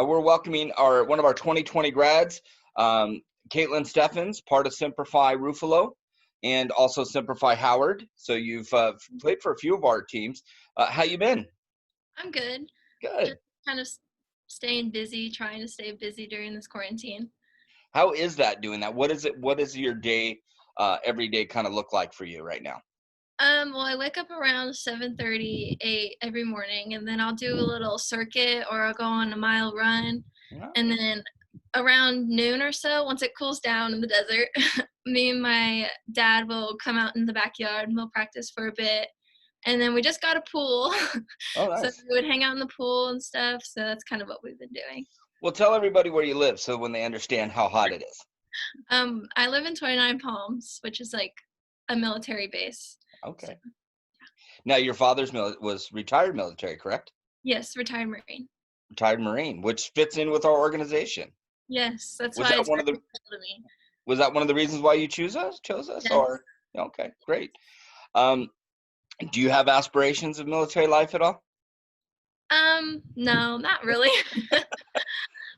We're welcoming one of our 2020 grads, um, Kaitlyn Steffins, part of Semper Ruffolo, and also Semper Howard. So you've played for a few of our teams. How you been? I'm good. Good. Just kind of staying busy, trying to stay busy during this quarantine. How is that doing that? What is it? What does your day, every day, kind of look like for you right now? Well, I wake up around 7:30, 8 every morning, and then I'll do a little circuit or I'll go on a mile run. And Oh, then around noon or so, once it cools down in the desert, me and my dad will come out in the backyard and we'll practice for a bit. And then we just got a pool. oh, So nice. we would hang out in the pool and stuff. So that's kind of what we've been doing. Well, tell everybody where you live so when they understand how hot it is. I live in 29 Palms, which is like a military base. So, Okay. Now, your father's was retired military, correct? yes, retired Marine. Retired Marine, which fits in with our organization. Yes, that's Was why that it's one very of the special to me. Was that one of the reasons why you chose us, Yes. or okay, great. Um, do you have aspirations of military life at all? No, not really.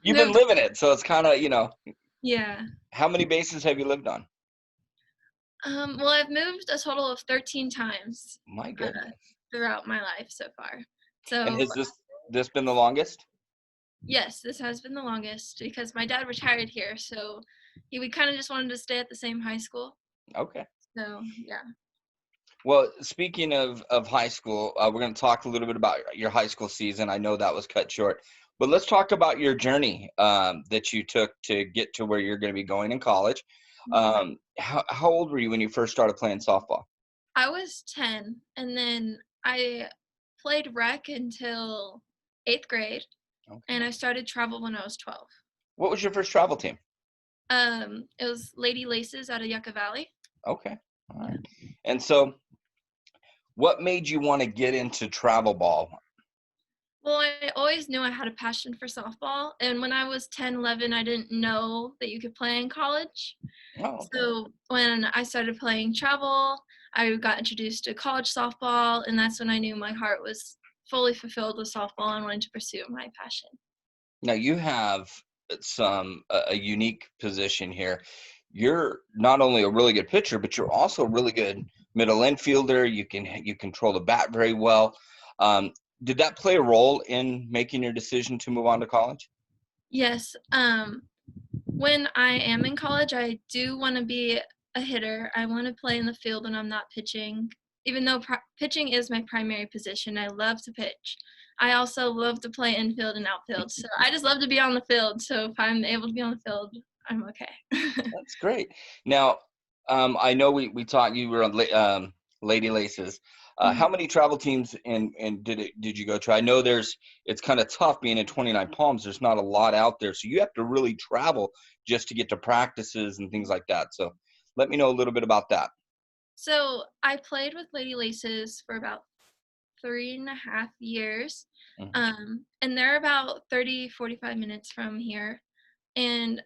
You've been Moved. living it, so it's kind of, Yeah. how many bases have you lived on? Well, I've moved a total of 13 times My uh, goodness. throughout my life so far. And So, has this been the longest? yes, this has been the longest because my dad retired here, so we kind of just wanted to stay at the same high school. Okay. So, yeah. Well, speaking of high school, we're going to talk a little bit about your high school season. I know that was cut short, but let's talk about your journey that you took to get to where you're going to be going in college. Mhm. How old were you when you first started playing softball? I was 10, and then I played rec until 8th grade, Okay. and I started travel when I was 12. What was your first travel team? It was Lady Laces out of Yucca Valley. Okay. All Yeah. right. And so what made you want to get into travel ball? Well, I always knew I had a passion for softball, and when I was 10, 11, I didn't know that you could play in college. Oh, okay. So when I started playing travel, I got introduced to college softball, and that's when I knew my heart was fully fulfilled with softball and wanted to pursue my passion. Now you have a unique position here. You're not only a really good pitcher, but you're also a really good middle infielder. You control the bat very well. Um, did that play a role in making your decision to move on to college? Yes. When I am in college, I do want to be a hitter. I want to play in the field when I'm not pitching. Even though pitching is my primary position, I love to pitch. I also love to play infield and outfield. So I just love to be on the field. So if I'm able to be on the field, I'm okay. That's great. Now, I know we taught you were on Lady Laces. How Mhm. many travel teams and did you go to? I know it's kind of tough being in 29 Palms. There's not a lot out there, so you have to really travel just to get to practices and things like that. So let me know a little bit about that. So I played with Lady Laces for about 3.5 years. Mhm. And they're about 30, 45 minutes from here. And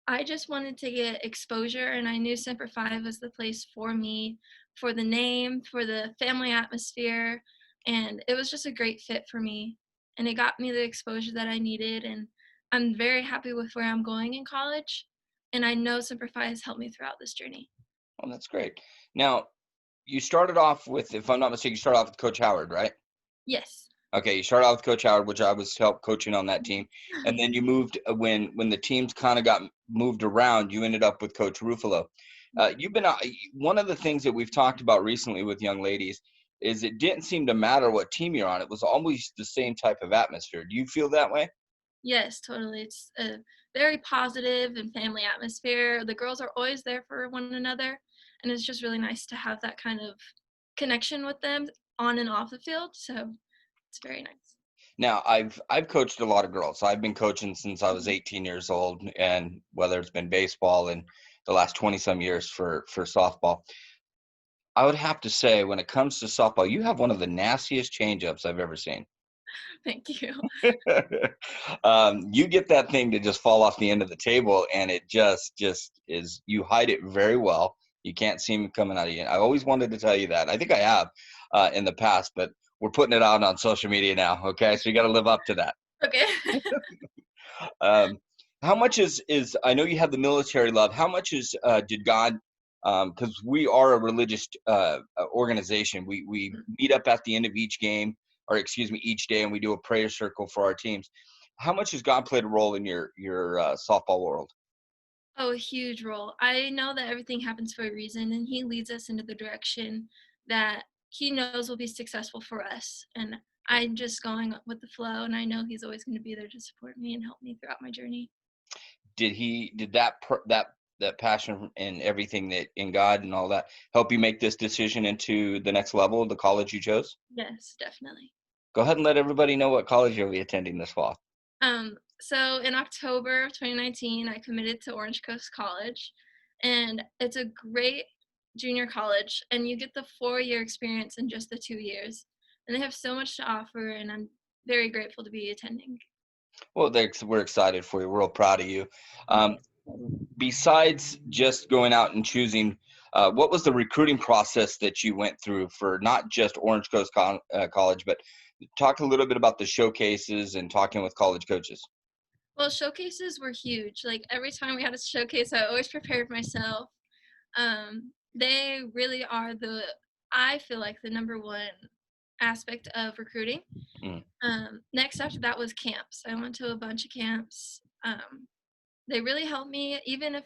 I just wanted to get exposure, and I knew Semper Fi was the place for me, for the name, for the family atmosphere, and it was just a great fit for me. And it got me the exposure that I needed, and I'm very happy with where I'm going in college. And I know Semper Fi has helped me throughout this journey. Oh, that's great. Now, you started off with, if I'm not mistaken, you started off with Coach Howard, right? Yes. Okay, you started out with Coach Howard, which I was help coaching on that team, and then you moved when the teams kind of got moved around. You ended up with Coach Ruffolo. You've been one of the things that we've talked about recently with young ladies is it didn't seem to matter what team you're on; it was always the same type of atmosphere. Do you feel that way? Yes, totally. It's a very positive and family atmosphere. The girls are always there for one another, and it's just really nice to have that kind of connection with them on and off the field. So it's very nice. Now, I've coached a lot of girls. I've been coaching since I was Mhm. 18 years old, and whether it's been baseball and the last 20 some years for softball. I would have to say, when it comes to softball, you have one of the nastiest changeups I've ever seen. Thank you. You get that thing to just fall off the end of the table, and it just is. You hide it very well. You can't see me coming out of you. I always wanted to tell you that. I think I have in the past, but we're putting it out on social media now. Okay, so you got to live up to that. Okay. Um, how much is I know you have the military love. How much is did God? Because we are a religious organization. We meet up at the end of each game, or excuse me, each day, and we do a prayer circle for our teams. How much has God played a role in your softball world? Oh, a huge role. I know that everything happens for a reason, and He leads us into the direction that He knows will be successful for us. And I'm just going with the flow, and I know He's always going to be there to support me and help me throughout my journey. Did that passion and everything that in God and all that help you make this decision into the next level, the college you chose? Yes, definitely. Go ahead and let everybody know what college you'll be attending this fall. So in October of 2019, I committed to Orange Coast College, and it's a great junior college, and you get the 4-year experience in just the 2 years. And they have so much to offer, and I'm very grateful to be attending. Well, we're excited for you. We're real proud of you. I'm Um, very excited. Besides just going out and choosing, what was the recruiting process that you went through for not just Orange Coast College, but talk a little bit about the showcases and talking with college coaches. Well, showcases were huge. Like every time we had a showcase, I always prepared myself. They really are I feel like the number one aspect of recruiting. Mm, Next after that was camps. I went to a bunch of camps. They really helped me, even if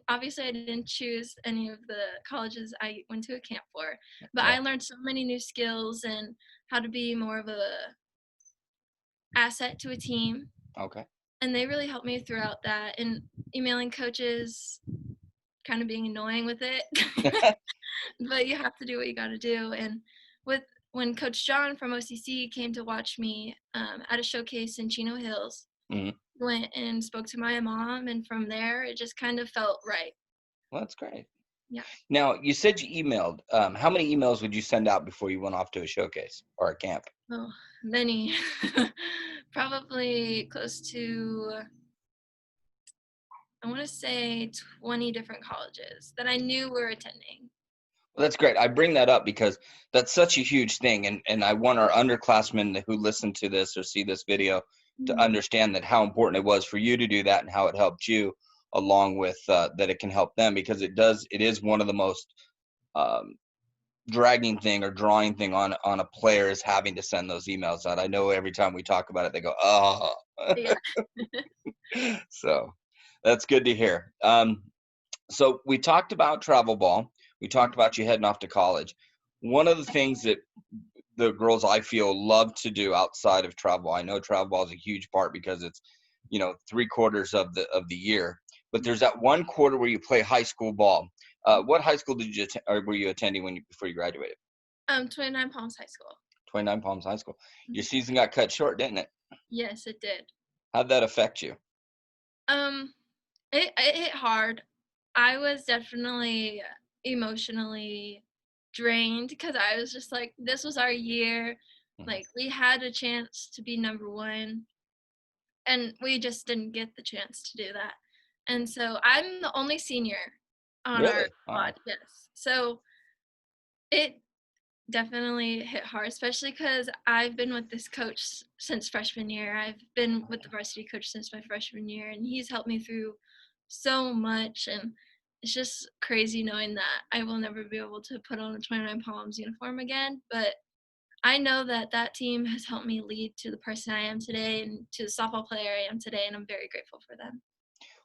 obviously I didn't choose any of the colleges I went to a camp for, but yeah. I learned so many new skills and how to be more of a asset to a team. Okay. And they really helped me throughout that, and emailing coaches, kind of being annoying with it. But you have to do what you got to do. And with when Coach John from OCC came to watch me at a showcase in Chino Hills, Mhm. went and spoke to my mom, and from there it just kind of felt right. Well, that's great. Yeah. Now, you said you emailed. How many emails would you send out before you went off to a showcase or a camp? Oh, many. Probably close to, I want to say 20 different colleges that I knew were attending. Well, that's great. I bring that up because that's such a huge thing, and I want our underclassmen who listen to this or see this video to Mhm. understand that how important it was for you to do that and how it helped you, along with that it can help them because it is one of the most um, dragging thing or drawing thing on a player is having to send those emails out. I know every time we talk about it, they go, oh. Yeah. So that's good to hear. So we talked about travel ball. We talked about you heading off to college. One of the things that the girls I feel love to do outside of travel, I know travel ball is a huge part because it's 3/4 of the year. But there's that one quarter where you play high school ball. What high school did you or were you attending before you graduated? 29 Palms High School. 29 Palms High School. Your Mhm. season got cut short, didn't it? Yes, it did. How'd that affect you? Um, it hit hard. I was definitely emotionally drained because I was just like, this was our year. Mhm. Like, we had a chance to be number one, and we just didn't get the chance to do that. And so I'm the only senior on our Really? Wow. squad, yes. So it definitely hit hard, especially because I've been with this coach since freshman year. I've been with the varsity coach since my freshman year, and he's helped me through so much. And it's just crazy knowing that I will never be able to put on a 29 Palms uniform again. But I know that that team has helped me lead to the person I am today and to the softball player I am today, and I'm very grateful for them.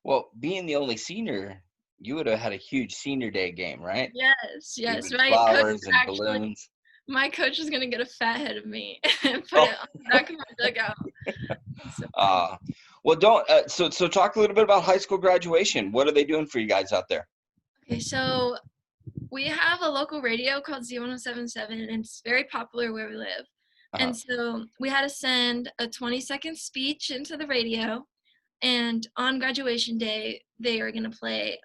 Well, being the only senior, you would have had a huge senior day game, right? Yes, yes. Even flowers and Actually, balloons. my coach is gonna get a fat head of me and put Oh, it on the back of my dugout. It's so funny. uh, well, don't. So talk a little bit about high school graduation. What are they doing for you guys out there? Okay, so we have a local radio called Z1077, and it's very popular where we live. Uh-huh. And so we had to send a 20-second speech into the radio, and on graduation day, they are going to play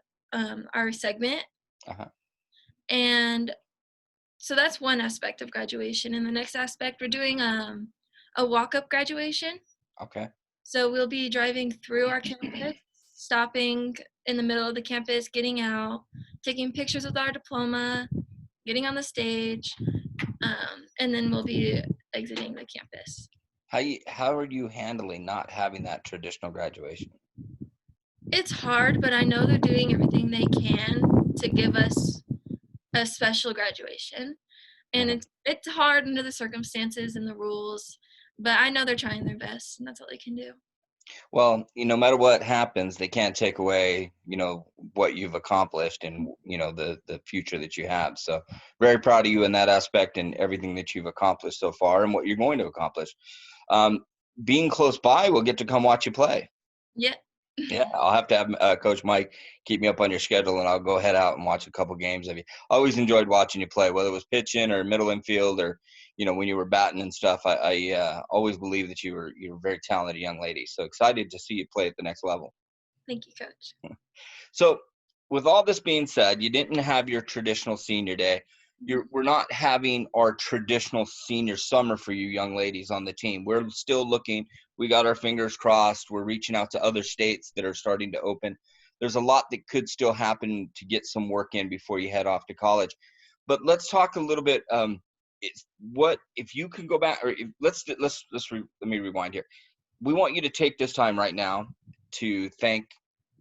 our segment. Uh-huh. And so that's one aspect of graduation. And the next aspect, we're doing a walk up graduation. Okay. So we'll be driving through our campus, stopping in the middle of the campus, getting out, taking pictures with our diploma, getting on the stage, and then we'll be exiting the campus. How are you handling not having that traditional graduation? It's hard, but I know they're doing everything they can to give us a special graduation. And Mhm. it's hard under the circumstances and the rules, but I know they're trying their best, and that's all they can do. Well, no matter what happens, they can't take away, what you've accomplished and, the future that you have. So very proud of you in that aspect and everything that you've accomplished so far and what you're going to accomplish. Um, Being close by, we'll get to come watch you play. Yeah. Yeah, I'll have to have Coach Mike keep me up on your schedule, and I'll go head out and watch a couple games of you. I always enjoyed watching you play, whether it was pitching or middle infield or when you were batting and stuff. I always believed that you were a very talented young lady. So excited to see you play at the next level. Thank you, coach. So, with all this being said, you didn't have your traditional senior day. We're not having our traditional senior summer for you young ladies on the team. We're still looking. We got our fingers crossed. We're reaching out to other states that are starting to open. There's a lot that could still happen to get some work in before you head off to college. But let's talk a little bit. What if you can go back, or if, let me rewind here. We want you to take this time right now to thank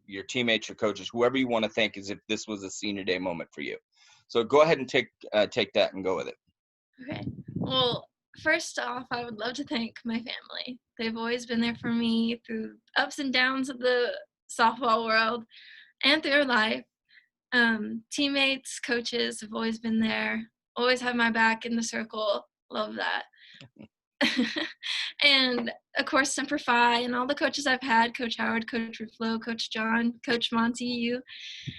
your teammates, your coaches, whoever you want to thank, as if this was a senior day moment for you. So go ahead and take that and go with it. Okay. Well, first off, I would love to thank my family. They've always been there for me through ups and downs of the softball world and through life. Teammates, coaches have always been there, always have my back in the circle. Love that. And of course, Semper Fi and all the coaches I've had, Coach Howard, Coach Ruffolo, Coach John, Coach Monty,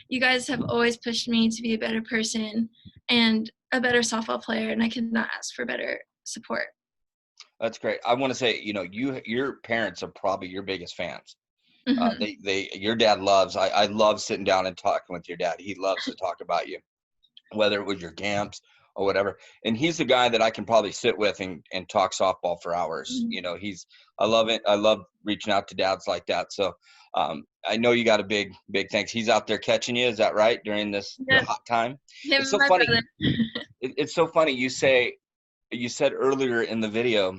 you guys have always pushed me to be a better person and a better softball player, and I could not ask for better support. That's great. I want to say, your parents are probably your biggest fans. Hmm. Your dad loves. I love sitting down and talking with your dad. He loves to talk about you, whether it was your camps or whatever. And he's the guy that I can probably sit with and talk softball for hours. I love it. I love reaching out to dads like that. So I know you got a big thanks. He's out there catching you. Is that right? During the Yep, hot time. him It's and so my funny. brother. It's so funny. You said earlier in the video,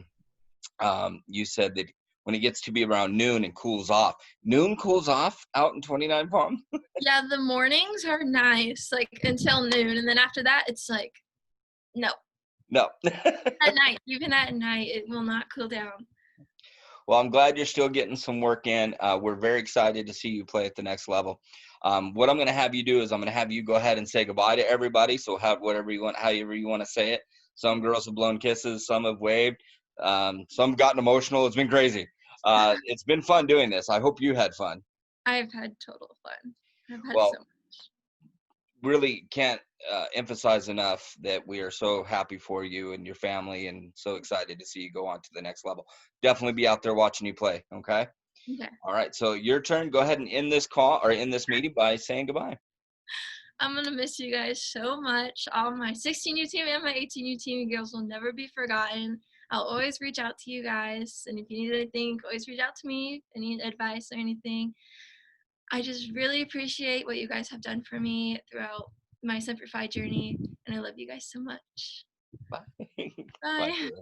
you said that when it gets to be around noon and cools off, noon cools off out in 29 Palm. Yeah, the mornings are nice, like until noon, and then after that, it's like no. No. At night, even at night, it will not cool down. Well, I'm glad you're still getting some work in. We're very excited to see you play at the next level. What I'm going to have you do is I'm going to have you go ahead and say goodbye to everybody. So have whatever you want, however you want to say it. Some girls have blown kisses, some have waved, some have gotten emotional. It's been crazy. It's been fun doing this. I hope you had fun. I've had total fun. I've had so Well, much. really can't emphasize enough that we are so happy for you and your family and so excited to see you go on to the next level. Definitely be out there watching you play. Okay. Okay. All right. So your turn. Go ahead and end this call or end this meeting by saying goodbye. I'm gonna miss you guys so much. All my 16U team and my 18U team girls will never be forgotten. I'll always reach out to you guys, and if you need anything, always reach out to me. Any advice or anything. I just really appreciate what you guys have done for me throughout my Semper Fi journey, and I love you guys so much. Bye. Bye. Bye. Kayla.